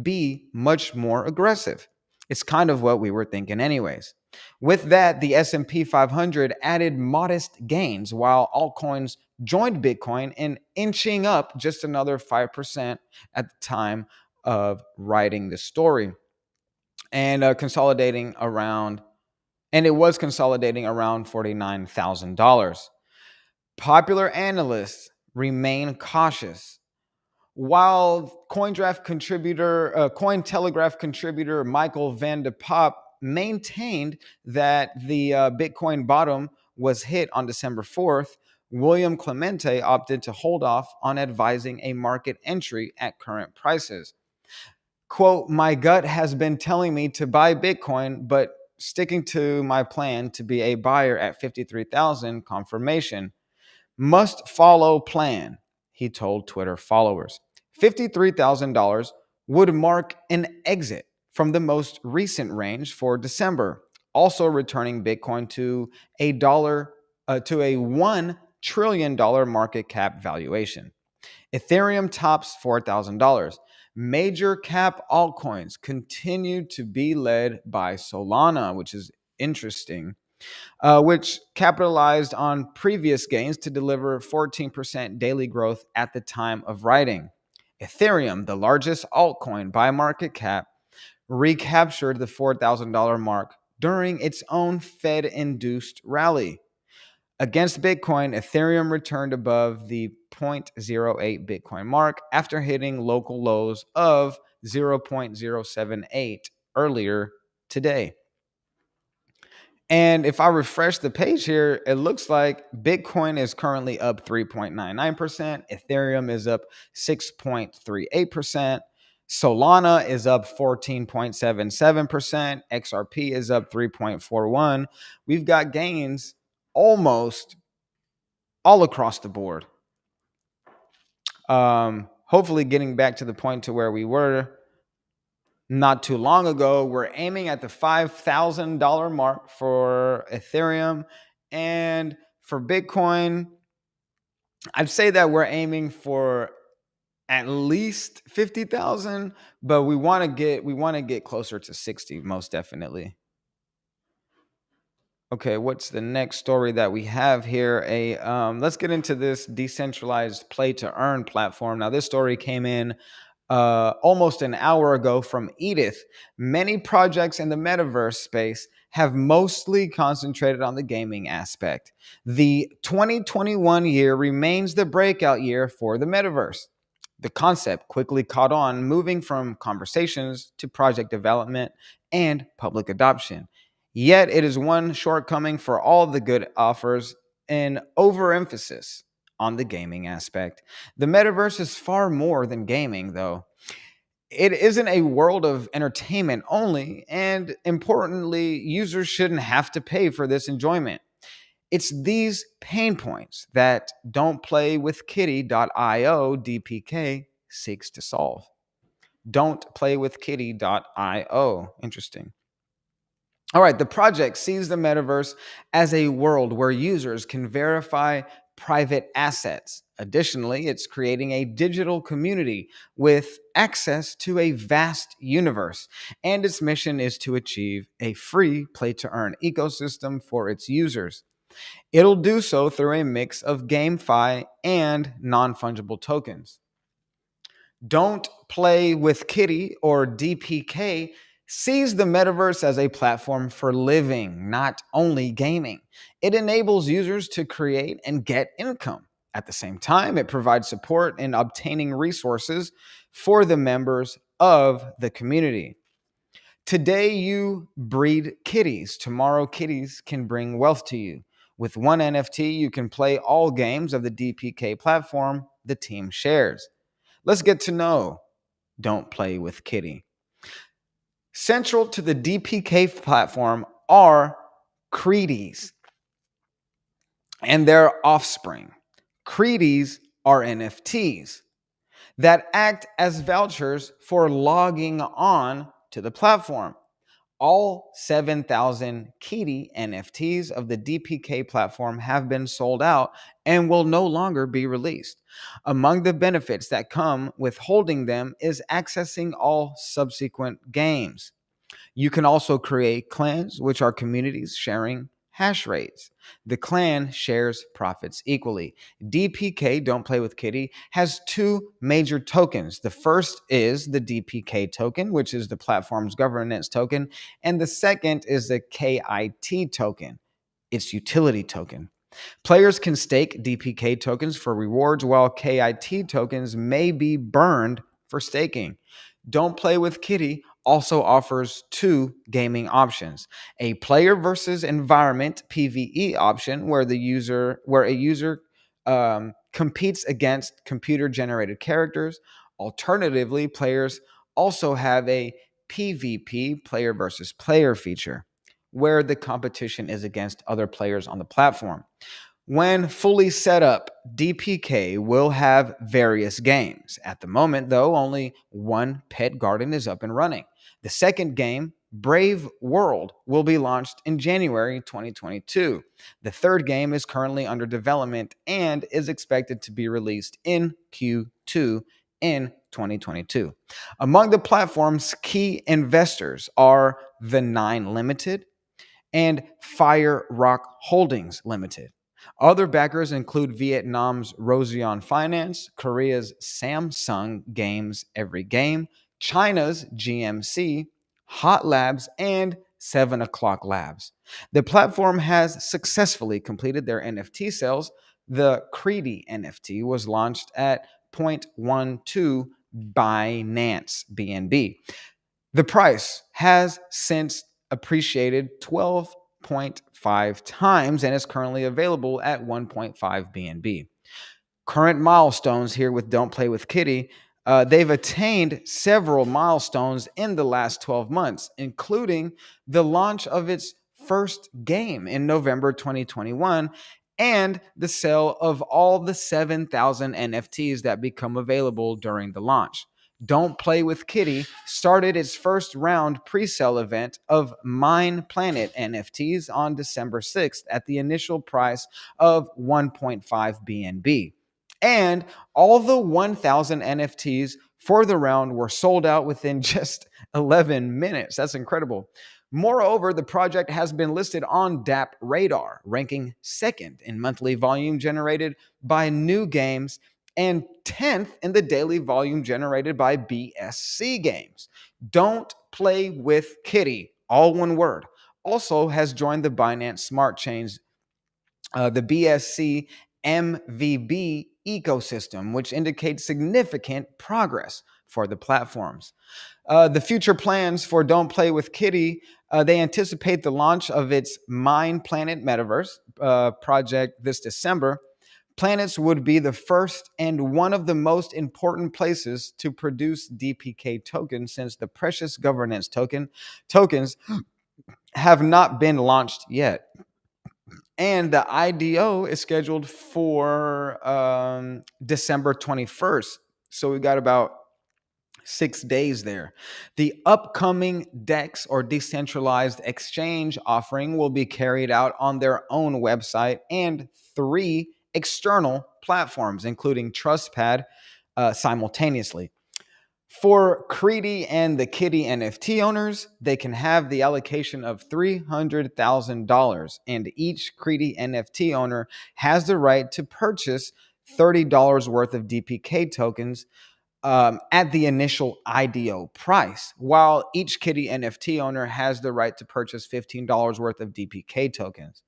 Speaker 1: be much more aggressive. It's kind of what we were thinking anyways. With that, the S&P 500 added modest gains while altcoins joined Bitcoin in inching up just another 5% at the time of writing the story, and consolidating around, and it was consolidating around $49,000. Popular analysts remain cautious. While Cointelegraph contributor Michael Van de Poppe maintained that the Bitcoin bottom was hit on December 4th, William Clemente opted to hold off on advising a market entry at current prices. Quote, "My gut has been telling me to buy Bitcoin, but sticking to my plan to be a buyer at 53,000 confirmation. Must follow plan," he told Twitter followers. $53,000 would mark an exit from the most recent range for December, also returning Bitcoin to a $1 trillion market cap valuation. Ethereum tops $4,000. Major cap altcoins continue to be led by Solana, which is interesting, which capitalized on previous gains to deliver 14% daily growth at the time of writing. Ethereum, the largest altcoin by market cap, recaptured the $4,000 mark during its own Fed-induced rally. Against Bitcoin, Ethereum returned above the 0.08 Bitcoin mark after hitting local lows of 0.078 earlier today. And if I refresh the page here, it looks like Bitcoin is currently up 3.99%. Ethereum is up 6.38%. Solana is up 14.77%. XRP is up 3.41%. We've got gains almost all across the board. Hopefully getting back to the point to where we were not too long ago. We're aiming at the $5,000 mark for Ethereum, and for Bitcoin, I'd say that we're aiming for at least 50,000, but we want to get closer to 60, most definitely. Okay, what's the next story that we have here? Let's get into this decentralized play to earn platform. Now, this story came in almost an hour ago from Edith. Many projects in the metaverse space have mostly concentrated on the gaming aspect. The 2021 year remains the breakout year for the metaverse. The concept quickly caught on, moving from conversations to project development and public adoption. Yet it is one shortcoming for all the good offers, an overemphasis on the gaming aspect. The metaverse is far more than gaming, though. It isn't a world of entertainment only, and importantly, users shouldn't have to pay for this enjoyment. It's these pain points that dontplaywithkitty.io DPK seeks to solve. dontplaywithkitty.io. Interesting. All right, the project sees the metaverse as a world where users can verify private assets. Additionally, it's creating a digital community with access to a vast universe, and its mission is to achieve a free play to earn ecosystem for its users. It'll do so through a mix of GameFi and non fungible tokens. Don't Play with Kitty, or DPK, sees the metaverse as a platform for living, not only gaming. It enables users to create and get income. At the same time, it provides support in obtaining resources for the members of the community. Today, you breed kitties. Tomorrow, kitties can bring wealth to you. With one NFT, you can play all games of the DPK platform the team shares. Let's get to know Don't Play with Kitty. Central to the DPK platform are Creedies and their offspring. Creedies are NFTs that act as vouchers for logging on to the platform. All 7,000 Kitty NFTs of the DPK platform have been sold out and will no longer be released. Among the benefits that come with holding them is accessing all subsequent games. You can also create clans, which are communities sharing hash rates. The clan shares profits equally. DPK, Don't Play with Kitty, has two major tokens. The first is the DPK token, which is the platform's governance token, and the second is the KIT token, its utility token. Players can stake DPK tokens for rewards, while KIT tokens may be burned for staking. Don't Play with Kitty also offers two gaming options: a player versus environment PvE option, where a user competes against computer generated characters. Alternatively, players also have a PvP, player versus player feature, where the competition is against other players on the platform. When fully set up, DPK will have various games. At the moment, though, only one pet garden is up and running. The second game, Brave World, will be launched in January 2022. The third game is currently under development and is expected to be released in Q2 in 2022. Among the platform's key investors are the Nine Limited and Fire Rock Holdings Limited. Other backers include Vietnam's Rosion Finance, Korea's Samsung Games Every Game, China's GMC, Hot Labs, and 7 O'Clock Labs. The platform has successfully completed their NFT sales. The Creedy NFT was launched at 0.12 Binance BNB. The price has since appreciated 12.5 times and is currently available at 1.5 BNB. Current milestones here with Don't Play with Kitty. They've attained several milestones in the last 12 months, including the launch of its first game in November 2021 and the sale of all the 7,000 NFTs that become available during the launch. Don't Play with Kitty started its first round pre-sale event of Mine Planet NFTs on December 6th at the initial price of 1.5 BNB. And all the 1,000 NFTs for the round were sold out within just 11 minutes. That's incredible. Moreover, the project has been listed on Dapps Radar, ranking second in monthly volume generated by new games and 10th in the daily volume generated by BSC games. Don't Play with Kitty, all one word, also has joined the Binance Smart Chains, the BSC MVB ecosystem, which indicates significant progress for the platforms. The future plans for Don't Play with Kitty, they anticipate the launch of its Mine Planet Metaverse project this December. Planets would be the first and one of the most important places to produce DPK tokens, since the precious governance tokens have not been launched yet. And the IDO is scheduled for December 21st. So we got about 6 days there. The upcoming DEX or Decentralized Exchange offering will be carried out on their own website and 3 external platforms, including TrustPad, simultaneously. For Creedy and the Kitty NFT owners, they can have the allocation of $300,000, and each Creedy NFT owner has the right to purchase $30 worth of DPK tokens at the initial IDO price, while each Kitty NFT owner has the right to purchase $15 worth of DPK tokens.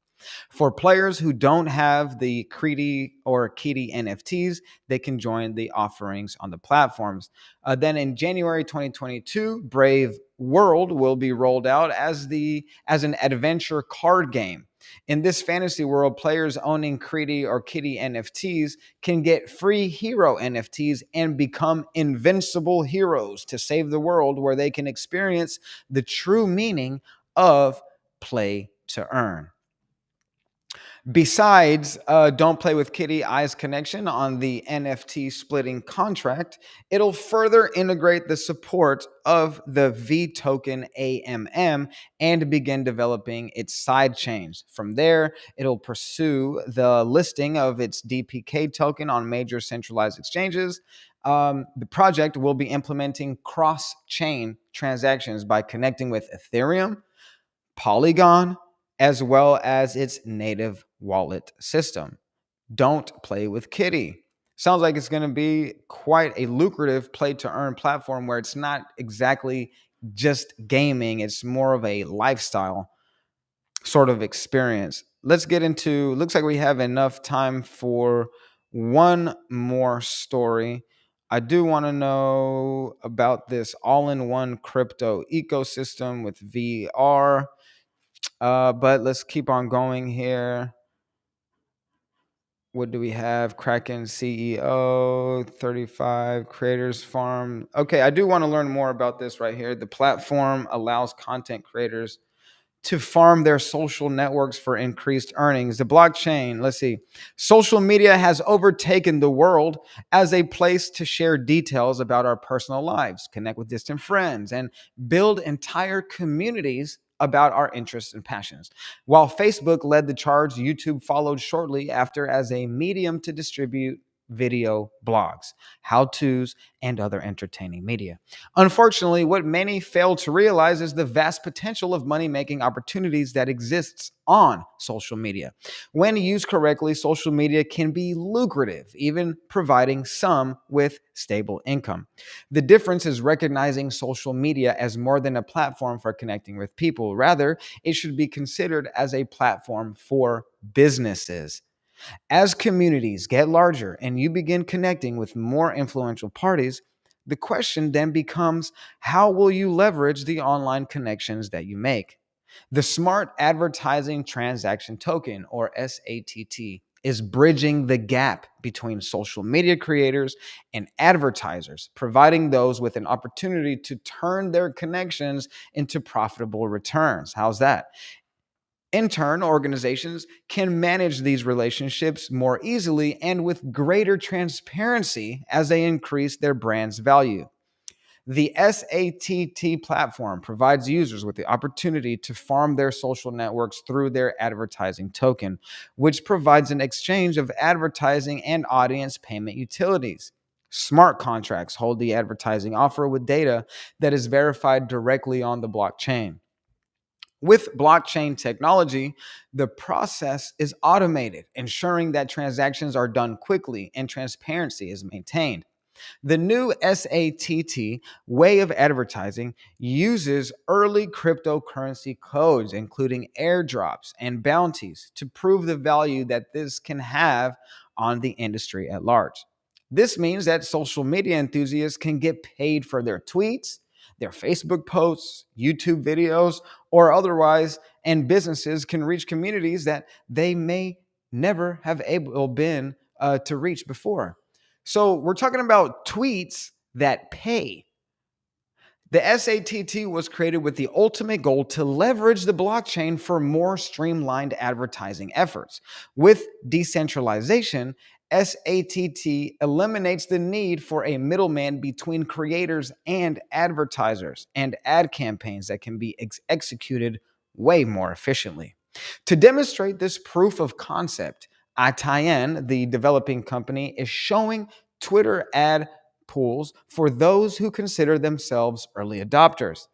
Speaker 1: For players who don't have the Creedy or Kitty NFTs, they can join the offerings on the platforms. Then in January 2022, Brave World will be rolled out as an adventure card game. In this fantasy world, players owning Creedy or Kitty NFTs can get free hero NFTs and become invincible heroes to save the world, where they can experience the true meaning of play to earn. Besides Don't Play with Kitty Eyes connection on the NFT splitting contract, it'll further integrate the support of the V token AMM and begin developing its side chains. From there, it'll pursue the listing of its DPK token on major centralized exchanges. The project will be implementing cross-chain transactions by connecting with Ethereum, Polygon, as well as its native wallet system. Don't Play with Kitty. Sounds like it's going to be quite a lucrative play to earn platform where it's not exactly just gaming, it's more of a lifestyle sort of experience. Let's get into, looks like we have enough time for one more story. I do want to know about this all-in-one crypto ecosystem with VR. But let's keep on going here. What do we have? Kraken CEO, 35 creators farm. Okay, I do want to learn more about this right here. The platform allows content creators to farm their social networks for increased earnings. The blockchain, let's see. Social media has overtaken the world as a place to share details about our personal lives, connect with distant friends, and build entire communities about our interests and passions. While Facebook led the charge, YouTube followed shortly after as a medium to distribute video blogs, how-tos, and other entertaining media. Unfortunately, what many fail to realize is the vast potential of money-making opportunities that exists on social media. When used correctly, social media can be lucrative, even providing some with stable income. The difference is recognizing social media as more than a platform for connecting with people. Rather, it should be considered as a platform for businesses. As communities get larger and you begin connecting with more influential parties, the question then becomes, how will you leverage the online connections that you make? The Smart Advertising Transaction Token, or SATT, is bridging the gap between social media creators and advertisers, providing those with an opportunity to turn their connections into profitable returns. How's that? In turn, organizations can manage these relationships more easily and with greater transparency as they increase their brand's value. The SaTT platform provides users with the opportunity to farm their social networks through their advertising token, which provides an exchange of advertising and audience payment utilities. Smart contracts hold the advertising offer with data that is verified directly on the blockchain. With blockchain technology, the process is automated, ensuring that transactions are done quickly and transparency is maintained. The new SATT way of advertising uses early cryptocurrency codes, including airdrops and bounties, to prove the value that this can have on the industry at large. This means that social media enthusiasts can get paid for their tweets, their Facebook posts, YouTube videos, or otherwise, and businesses can reach communities that they may never have been to reach before. So we're talking about tweets that pay. The SATT was created with the ultimate goal to leverage the blockchain for more streamlined advertising efforts. With decentralization, SaTT eliminates the need for a middleman between creators and advertisers and ad campaigns that can be executed way more efficiently. To demonstrate this proof of concept, ITN, the developing company, is showing Twitter ad pools for those who consider themselves early adopters.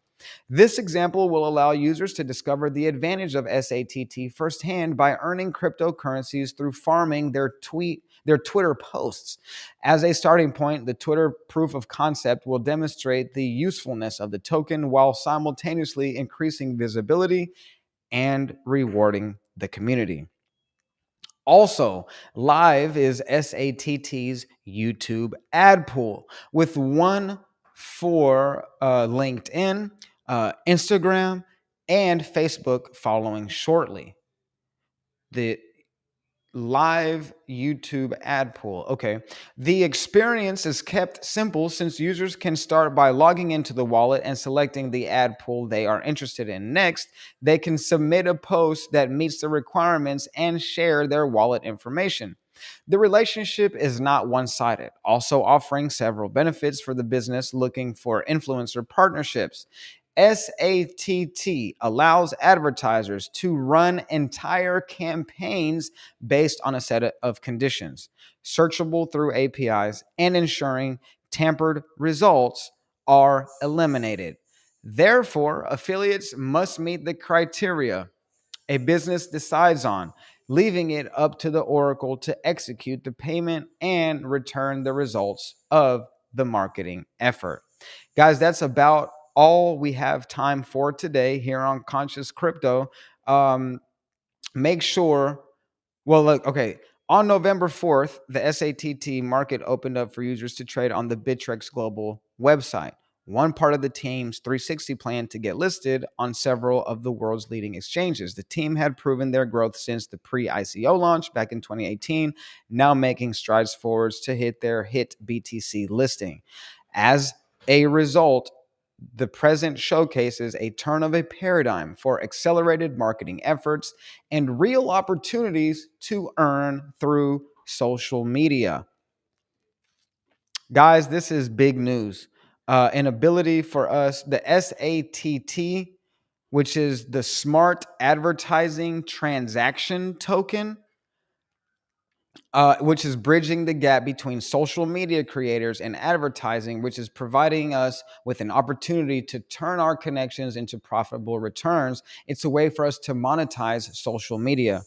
Speaker 1: This example will allow users to discover the advantage of SaTT firsthand by earning cryptocurrencies through farming their Twitter posts. As a starting point, the Twitter proof of concept will demonstrate the usefulness of the token while simultaneously increasing visibility and rewarding the community. Also, live is SaTT's YouTube ad pool, with one for LinkedIn, Instagram, and Facebook following shortly. The live YouTube ad pool. Okay. The experience is kept simple since users can start by logging into the wallet and selecting the ad pool they are interested in. Next, they can submit a post that meets the requirements and share their wallet information. The relationship is not one-sided, also offering several benefits for the business looking for influencer partnerships. SaTT allows advertisers to run entire campaigns based on a set of conditions, searchable through APIs, and ensuring tampered results are eliminated. Therefore, affiliates must meet the criteria a business decides on, leaving it up to the oracle to execute the payment and return the results of the marketing effort. Guys, that's about all we have time for today here on Conscious Crypto. Make sure, well, look, okay. On November 4th, the SaTT market opened up for users to trade on the Bittrex Global website, one part of the team's 360 plan to get listed on several of the world's leading exchanges. The team had proven their growth since the pre-ICO launch back in 2018, now making strides forwards to hit their BTC listing. As a result, the present showcases a turn of a paradigm for accelerated marketing efforts and real opportunities to earn through social media. Guys, this is big news. An ability for us, the SATT, which is the Smart Advertising Transaction Token, which is bridging the gap between social media creators and advertising, which is providing us with an opportunity to turn our connections into profitable returns. It's a way for us to monetize social media.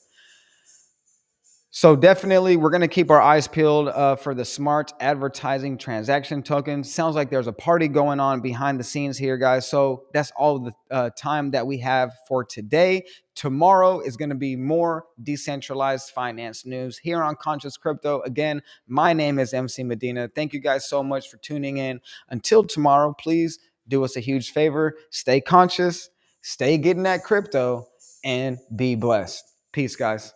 Speaker 1: So definitely, we're going to keep our eyes peeled for the Smart Advertising Transaction Token. Sounds like there's a party going on behind the scenes here, guys. So that's all the time that we have for today. Tomorrow is going to be more decentralized finance news here on Conscious Crypto. Again, my name is MC Medina. Thank you guys so much for tuning in. Until tomorrow, please do us a huge favor. Stay conscious, stay getting that crypto, and be blessed. Peace, guys.